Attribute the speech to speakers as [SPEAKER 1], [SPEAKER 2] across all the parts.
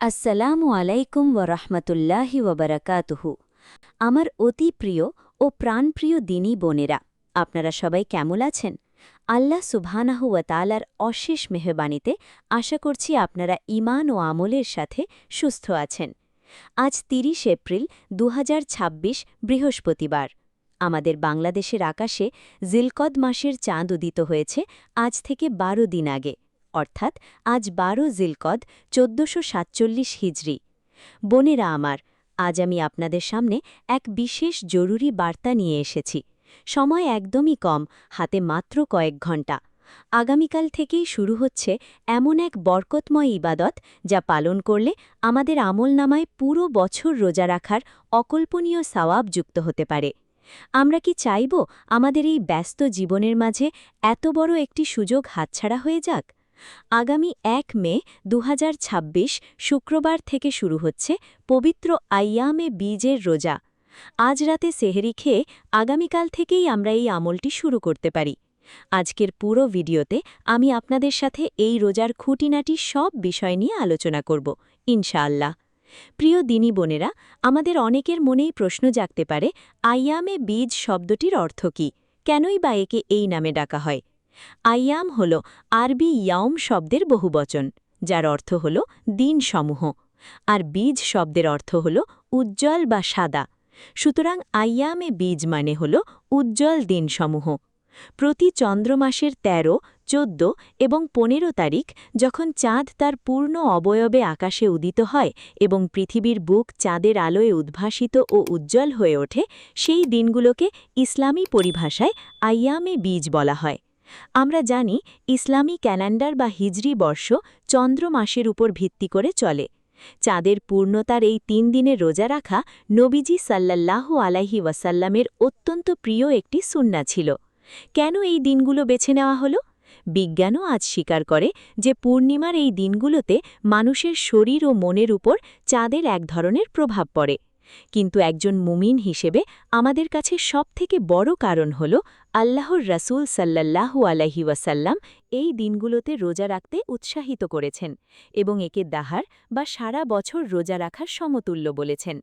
[SPEAKER 1] আসসালামু আলাইকুম ওরহমতুল্লাহি ওবরাকাতুহু। আমার অতি প্রিয় ও প্রাণপ্রিয় দিনী বোনেরা, আপনারা সবাই কেমন আছেন? আল্লাহ সুবহানাহু ওয়া তাআলার অশেষ মেহরবানিতে আশা করছি আপনারা ঈমান ও আমলের সাথে সুস্থ আছেন। আজ ৩০ এপ্রিল ২০২৬ বৃহস্পতিবার। আমাদের বাংলাদেশের আকাশে জিলকদ মাসের চাঁদ উদিত হয়েছে আজ থেকে ১২ দিন আগে, অর্থাৎ আজ ১২ জিলকদ ১৪৪৭ হিজরি। বোনেরা আমার, আজ আমি আপনাদের সামনে এক বিশেষ জরুরি বার্তা নিয়ে এসেছি। সময় একদমই কম, হাতে মাত্র কয়েক ঘণ্টা। আগামীকাল থেকেই শুরু হচ্ছে এমন এক বরকতময় ইবাদত, যা পালন করলে আমাদের আমলনামায় পুরো বছর রোজা রাখার অকল্পনীয় সওয়াব যুক্ত হতে পারে। আমরা কি চাইব আমাদের এই ব্যস্ত জীবনের মাঝে এত বড় একটি সুযোগ হাতছাড়া হয়ে যাক? আগামী ১ মে ২০২৬ শুক্রবার থেকে শুরু হচ্ছে পবিত্র আইয়ামে বীজের রোজা। আজ রাতে সেহরি খেয়ে আগামীকাল থেকেই আমরা এই আমলটি শুরু করতে পারি। আজকের পুরো ভিডিওতে আমি আপনাদের সাথে এই রোজার খুঁটিনাটি সব বিষয় নিয়ে আলোচনা করব, ইনশাআল্লাহ। প্রিয় দিনী বোনেরা, আমাদের অনেকের মনেই প্রশ্ন জাগতে পারে, আইয়ামে বীজ শব্দটির অর্থ কী, কেনই বা একে এই নামে ডাকা হয়? আইয়াম হল আরবি ইয়াউম শব্দের বহুবচন, যার অর্থ হল দিনসমূহ, আর বীজ শব্দের অর্থ হল উজ্জ্বল বা সাদা। সুতরাং আইয়ামে বীজ মানে হল উজ্জ্বল দিনসমূহ। প্রতি চন্দ্রমাসের ১৩, ১৪ এবং ১৫ তারিখ যখন চাঁদ তার পূর্ণ অবয়বে আকাশে উদিত হয় এবং পৃথিবীর বুক চাঁদের আলোয় উদ্ভাসিত ও উজ্জ্বল হয়ে ওঠে, সেই দিনগুলোকে ইসলামী পরিভাষায় আইয়ামে বীজ বলা হয়। আমরা জানি, ইসলামী ক্যালেন্ডার বা হিজরি বর্ষ চন্দ্র মাসের উপর ভিত্তি করে চলে। চাঁদের পূর্ণতার এই ৩ দিনের রোজা রাখা নবীজি সাল্লাল্লাহু আলাইহি ওয়াসাল্লামের অত্যন্ত প্রিয় একটি সুন্নাহ ছিল। কেন এই দিনগুলো বেছে নেওয়া হলো? বিজ্ঞানও আজ স্বীকার করে যে পূর্ণিমার এই দিনগুলোতে মানুষের শরীর ও মনের উপর চাঁদের এক ধরনের প্রভাব পড়ে। কিন্তু একজন মুমিন হিসেবে আমাদের কাছে সবথেকে বড় কারণ হল, আল্লাহর রাসূল সাল্লাল্লাহু আলাইহি ওয়াসাল্লাম এই দিনগুলোতে রোজা রাখতে উৎসাহিত করেছেন এবং একে দাহার বা সারা বছর রোজা রাখার সমতুল্য বলেছেন।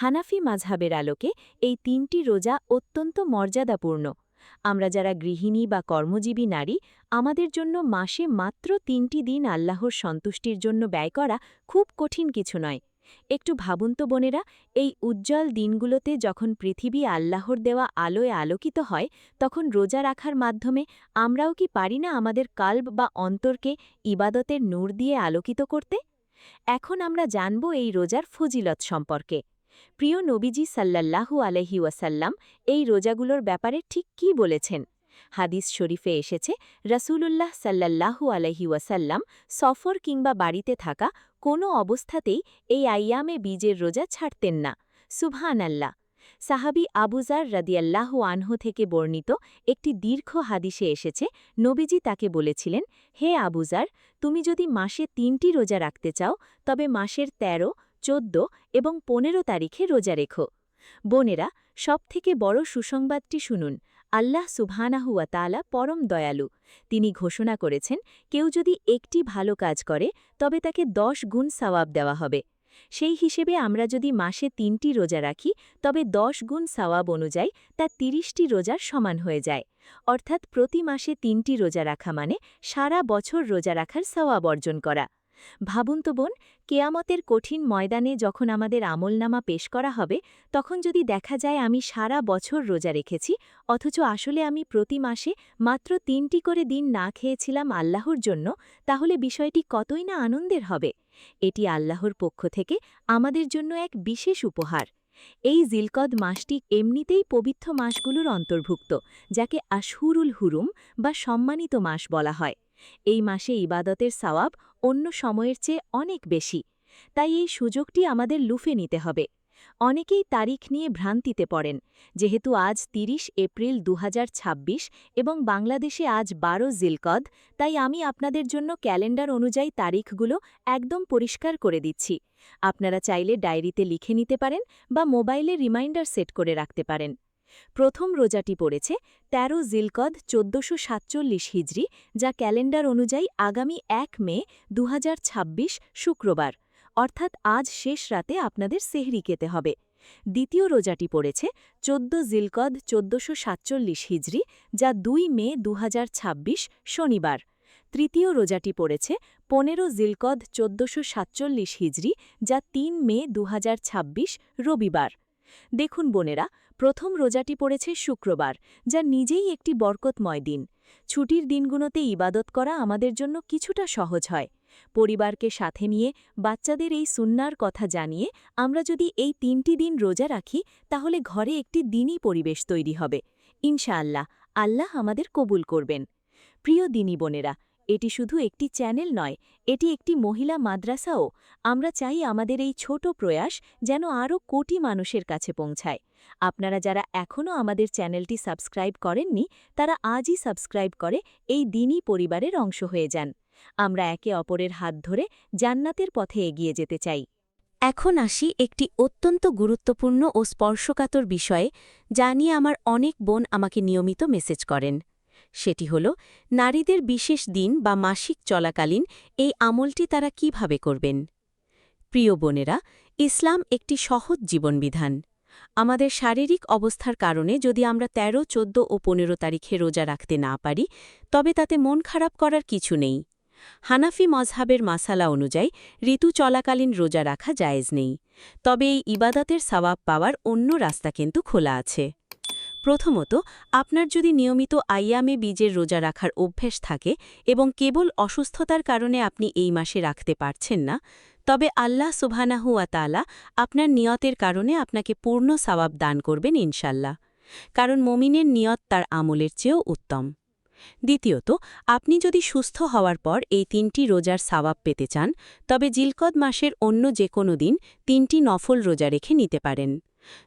[SPEAKER 1] হানাফি মাযহাবের আলোকে এই ৩টি রোজা অত্যন্ত মর্যাদাপূর্ণ। আমরা যারা গৃহিণী বা কর্মজীবী নারী, আমাদের জন্য মাসে মাত্র ৩টি দিন আল্লাহর সন্তুষ্টির জন্য ব্যয় করা খুব কঠিন কিছু নয়। একটু ভাবুন তো বোনেরা, এই উজ্জ্বল দিনগুলোতে যখন পৃথিবী আল্লাহর দেওয়া আলোয় আলোকিত হয়, তখন রোজা রাখার মাধ্যমে আমরাও কি পারি না আমাদের কাল্ব বা অন্তরকে ইবাদতের নূর দিয়ে আলোকিত করতে? এখন আমরা জানব এই রোজার ফজিলত সম্পর্কে। প্রিয় নবীজি সাল্লাল্লাহু আলাইহি ওয়াসাল্লাম এই রোজাগুলোর ব্যাপারে ঠিক কী বলেছেন? হাদিস শরীফে এসেছে, রাসূলুল্লাহ সাল্লাল্লাহু আলাইহি ওয়াসাল্লাম সফর কিংবা বাড়িতে থাকা কোনো অবস্থাতেই এই আইয়ামে বীজের রোজা ছাড়তেন না। সুবহানাল্লাহ। সাহাবী আবু যার রাদিয়াল্লাহু আনহু থেকে বর্ণিত একটি দীর্ঘ হাদিসে এসেছে, নবীজি তাকে বলেছিলেন, হে আবু যার, তুমি যদি মাসে ৩টি রোজা রাখতে চাও, তবে মাসের ১৩, ১৪ এবং ১৫ তারিখে রোজা রেখো। বোনেরা, সবথেকে বড় সুসংবাদটি শুনুন। আল্লাহ সুবহানাহু ওয়া তাআলা পরম দয়ালু। তিনি ঘোষণা করেছেন, কেউ যদি একটি ভালো কাজ করে, তবে তাকে ১০ গুণ সওয়াব দেওয়া হবে। সেই হিসেবে আমরা যদি মাসে ৩টি রোজা রাখি, তবে ১০ গুণ সওয়াব অনুযায়ী তা ৩০টি রোজার সমান হয়ে যায়। অর্থাৎ প্রতি মাসে ৩টি রোজা রাখা মানে সারা বছর রোজা রাখার সওয়াব অর্জন করা। ভাবুন তো বোন, কেয়ামতের কঠিন ময়দানে যখন আমাদের আমলনামা পেশ করা হবে, তখন যদি দেখা যায় আমি সারা বছর রোজা রেখেছি, অথচ আসলে আমি প্রতি মাসে মাত্র ৩টি করে দিন না খেয়েছিলাম আল্লাহর জন্য, তাহলে বিষয়টি কতই না আনন্দের হবে। এটি আল্লাহর পক্ষ থেকে আমাদের জন্য এক বিশেষ উপহার। এই জিলকদ মাসটি এমনিতেই পবিত্র মাসগুলোর অন্তর্ভুক্ত, যাকে আশহুরুল হুরুম বা সম্মানিত মাস বলা হয়। এই মাসে ইবাদতের সওয়াব অন্য সময়ের চেয়ে অনেক বেশি। তাই এই সুযোগটি আমাদের লুফে নিতে হবে। অনেকেই তারিখ নিয়ে ভ্রান্তিতে পড়েন। যেহেতু আজ ৩০ এপ্রিল ২০২৬ এবং বাংলাদেশে আজ ১২ জিলকদ, তাই আমি আপনাদের জন্য ক্যালেন্ডার অনুযায়ী তারিখগুলো একদম পরিষ্কার করে দিচ্ছি। আপনারা চাইলে ডায়েরিতে লিখে নিতে পারেন বা মোবাইলে রিমাইন্ডার সেট করে রাখতে পারেন। প্রথম রোজাটি পড়েছে ১৩ জিলকদ ১৪৪৭ হিজরি, যা ক্যালেন্ডার অনুযায়ী আগামী ১ মে ২০২৬ শুক্রবার,
[SPEAKER 2] অর্থাৎ আজ শেষ রাতে আপনাদের সেহরি খেতে হবে। দ্বিতীয় রোজাটি পড়েছে ১৪ জিলকদ ১৪৪৭ হিজরি, যা ২ মে ২০২৬ শনিবার। তৃতীয় রোজাটি পড়েছে ১৫ জিলকদ ১৪৪৭ হিজরি, যা ৩ মে ২০২৬ রবিবার। দেখুন বোনেরা, প্রথম রোজাটি পড়েছে শুক্রবার, যা নিজেই একটি বরকতময় দিন। ছুটির দিনগুলোতে ইবাদত করা আমাদের জন্য কিছুটা সহজ হয়। পরিবারকে সাথে নিয়ে বাচ্চাদের এই সুন্নার কথা জানিয়ে আমরা যদি এই ৩টি দিন রোজা রাখি, তাহলে ঘরে একটি দিনই পরিবেশ তৈরি হবে। ইনশাআল্লাহ, আল্লাহ আমাদের কবুল করবেন। প্রিয় দিনী বোনেরা, এটি শুধু একটি চ্যানেল নয়, এটি একটি মহিলা মাদ্রাসাও। আমরা চাই আমাদের এই ছোট প্রয়াস যেন আরও কোটি মানুষের কাছে পৌঁছায়। আপনারা যারা এখনও আমাদের চ্যানেলটি সাবস্ক্রাইব করেননি, তারা আজই সাবস্ক্রাইব করে এই দিনী পরিবারের অংশ হয়ে যান। আমরা একে অপরের হাত ধরে জান্নাতের পথে এগিয়ে যেতে চাই।
[SPEAKER 1] এখন আসি একটি অত্যন্ত গুরুত্বপূর্ণ ও স্পর্শকাতর বিষয়ে, যা নিয়ে আমার অনেক বোন আমাকে নিয়মিত মেসেজ করেন। সেটি হল নারীদের বিশেষ দিন বা মাসিক চলাকালীন এই আমলটি তারা কিভাবে করবেন। প্রিয় বোনেরা, ইসলাম একটি সহজ জীবনবিধান। আমাদের শারীরিক অবস্থার কারণে যদি আমরা ১৩, ১৪ ও ১৫ তারিখে রোজা রাখতে না পারি, তবে তাতে মন খারাপ করার কিছু নেই। হানাফি মজহাবের মাসালা অনুযায়ী ঋতু চলাকালীন রোজা রাখা জায়েজ নেই, তবে এই ইবাদতের সওয়াব পাওয়ার অন্য রাস্তা কিন্তু খোলা আছে। প্রথমত, আপনার যদি নিয়মিত আইয়ামে বীজের রোজা রাখার অভ্যেস থাকে এবং কেবল অসুস্থতার কারণে আপনি এই মাসে রাখতে পারছেন না, তবে আল্লাহ সুবহানাহু ওয়া তাআলা আপনার নিয়তের কারণে আপনাকে পূর্ণ সওয়াব দান করবেন ইনশাল্লাহ, কারণ মুমিনের নিয়ত তার আমলের চেয়েও উত্তম। দ্বিতীয়ত, আপনি যদি সুস্থ হওয়ার পর এই ৩টি রোজার সওয়াব পেতে চান, তবে জিলকদ মাসের অন্য যে কোনো দিন ৩টি নফল রোজা রেখে নিতে পারেন।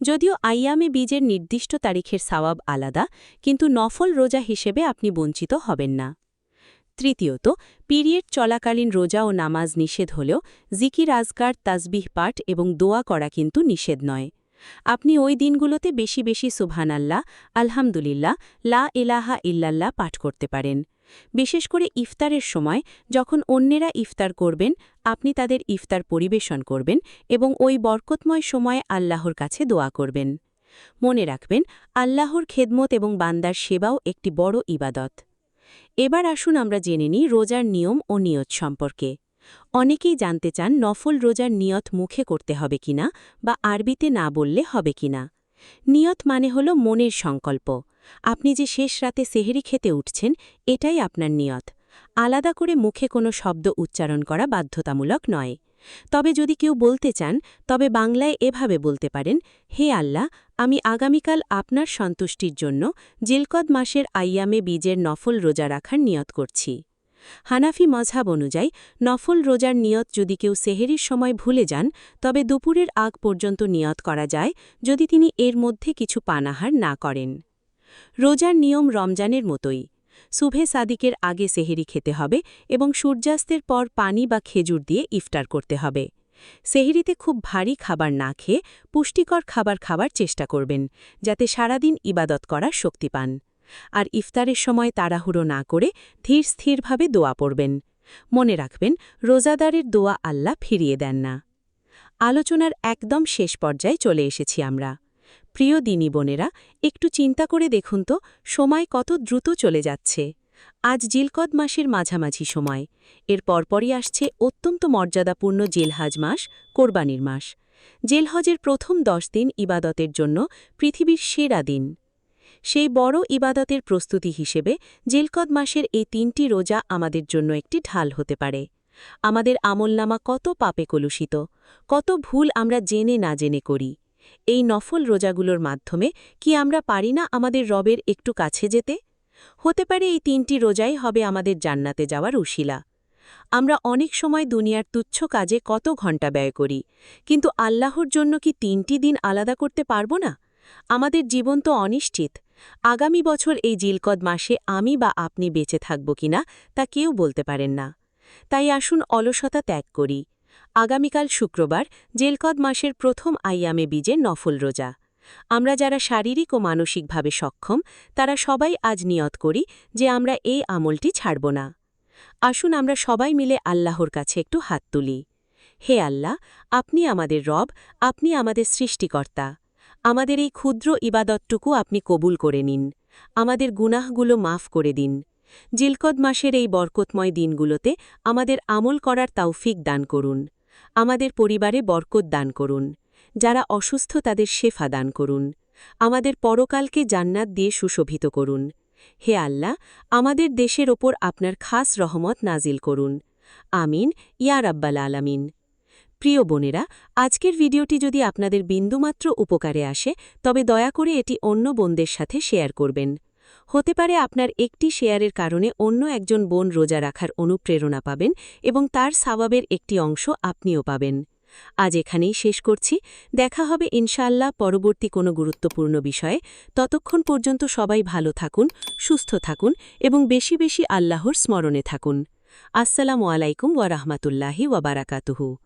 [SPEAKER 1] যদিও আইয়ামে বীজের নির্দিষ্ট তারিখের সওয়াব আলাদা, কিন্তু নফল রোজা হিসেবে আপনি বঞ্চিত হবেন না। তৃতীয়ত, পিরিয়ড চলাকালীন রোজা ও নামাজ নিষেধ হলেও জিকির আজকার, তাসবিহ পাঠ এবং দোয়া করা কিন্তু নিষেধ নয়। আপনি ওই দিনগুলোতে বেশি বেশি সুবহানাল্লাহ, আলহামদুলিল্লাহ, লা ইলাহা ইল্লাল্লাহ পাঠ করতে পারেন। বিশেষ করে ইফতারের সময়, যখন অন্যেরা ইফতার করবেন, আপনি তাদের ইফতার পরিবেশন করবেন এবং ওই বরকতময় সময়ে আল্লাহর কাছে দোয়া করবেন। মনে রাখবেন, আল্লাহর খেদমত এবং বান্দার সেবাও একটি বড় ইবাদত। এবার আসুন আমরা জেনে নিই রোজার নিয়ম ও নিয়ত সম্পর্কে। অনেকেই জানতে চান নফল রোজার নিয়ত মুখে করতে হবে কিনা বা আরবিতে না বললে হবে কিনা। নিয়ত মানে হল মনের সংকল্প। আপনি যে শেষ রাতে সেহরি খেতে উঠছেন, এটাই আপনার নিয়ত। আলাদা করে মুখে কোনো শব্দ উচ্চারণ করা বাধ্যতামূলক নয়। তবে যদি কেউ বলতে চান, তবে বাংলায় এভাবে বলতে পারেন, হে আল্লাহ, আমি আগামীকাল আপনার সন্তুষ্টির জন্য জিলকদ মাসের আইয়ামে বীজের নফল রোজা রাখার নিয়ত করছি। হানাফি মজহাব অনুযায়ী নফল রোজার নিয়ত যদি কেউ সেহেরির সময় ভুলে যান, তবে দুপুরের আগ পর্যন্ত নিয়ত করা যায়, যদি তিনি এর মধ্যে কিছু পানাহার না করেন। রোজার নিয়ম রমজানের মতোই। সুবহে সাদিকের আগে সেহেরি খেতে হবে এবং সূর্যাস্তের পর পানি বা খেজুর দিয়ে ইফতার করতে হবে। সেহরিতে খুব ভারী খাবার না খেয়ে পুষ্টিকর খাবার খাওয়ার চেষ্টা করবেন, যাতে সারাদিন ইবাদত করার শক্তি পান। আর ইফতারের সময় তাড়াহুড়ো না করে ধীর স্থিরভাবে দোয়া পড়বেন। মনে রাখবেন, রোজাদারের দোয়া আল্লাহ ফিরিয়ে দেন না। আলোচনার একদম শেষ পর্যায়ে চলে এসেছি আমরা। প্রিয় দিনী বোনেরা, একটু চিন্তা করে দেখুন তো, সময় কত দ্রুত চলে যাচ্ছে। আজ জিলকদ মাসের মাঝামাঝি সময়। এর পরপরই আসছে অত্যন্ত মর্যাদাপূর্ণ জেলহাজ মাস, কোরবানির মাস। জেলহজের প্রথম 10 দিন ইবাদতের জন্য পৃথিবীর সেরা দিন। সেই বড় ইবাদতের প্রস্তুতি হিসেবে জিলকদ মাসের এই 3টি রোজা আমাদের জন্য একটি ঢাল হতে পারে। আমাদের আমলনামা কত পাপে কলুষিত, কত ভুল আমরা জেনে না জেনে করি। এই নফল রোজাগুলোর মাধ্যমে কি আমরা পারি না আমাদের রবের একটু কাছে যেতে? হতে পারে এই 3টি রোজাই হবে আমাদের জান্নাতে যাওয়ার উশিলা। আমরা অনেক সময় দুনিয়ার তুচ্ছ কাজে কত ঘণ্টা ব্যয় করি, কিন্তু আল্লাহর জন্য কি 3টি দিন আলাদা করতে পারব না? আমাদের জীবন তো অনিশ্চিত। আগামী বছর এই জিলকদ মাসে আমি বা আপনি বেঁচে থাকব কিনা তা কেউ বলতে পারেন না। তাই আসুন অলসতা ত্যাগ করি। আগামীকাল শুক্রবার, জিলকদ মাসের প্রথম আইয়ামে বীজের নফল রোজা। আমরা যারা শারীরিক ও মানসিকভাবে সক্ষম, তারা সবাই আজ নিয়ত করি যে আমরা এই আমলটি ছাড়ব না। আসুন আমরা সবাই মিলে আল্লাহর কাছে একটু হাত তুলি।
[SPEAKER 2] হে আল্লাহ, আপনি আমাদের রব, আপনি আমাদের সৃষ্টিকর্তা। আমাদের এই ক্ষুদ্র ইবাদতটুকু আপনি কবুল করে নিন। আমাদের গুনাহগুলো মাফ করে দিন। জিলকদ মাসের এই বরকতময় দিনগুলোতে আমাদের আমল করার তৌফিক দান করুন। আমাদের পরিবারে বরকত দান করুন। যারা অসুস্থ তাদের শেফা দান করুন। আমাদের পরকালকে জান্নাত দিয়ে সুশোভিত করুন। হে আল্লাহ, আমাদের দেশের ওপর আপনার খাস রহমত নাজিল করুন। আমিন, ইয়া রাব্বাল আলামিন। প্রিয় বোনেরা, আজকের ভিডিওটি যদি আপনাদের বিন্দুমাত্র উপকারে আসে তবে দয়া করে এটি অন্য বোনদের সাথে শেয়ার করবেন। হতে পারে আপনার একটি শেয়ারের কারণে অন্য একজন বোন রোজা রাখার অনুপ্রেরণা পাবেন এবং তার সওয়াবের একটি অংশ আপনিও পাবেন। আজ এখানেই শেষ করছি। দেখা হবে ইনশাআল্লাহ পরবর্তী কোনো গুরুত্বপূর্ণ বিষয়ে। ততক্ষণ পর্যন্ত সবাই ভালো থাকুন, সুস্থ থাকুন এবং বেশি বেশি আল্লাহর স্মরণে থাকুন। আসসালামু আলাইকুম ওয়া রাহমাতুল্লাহি ওয়া বারাকাতুহু।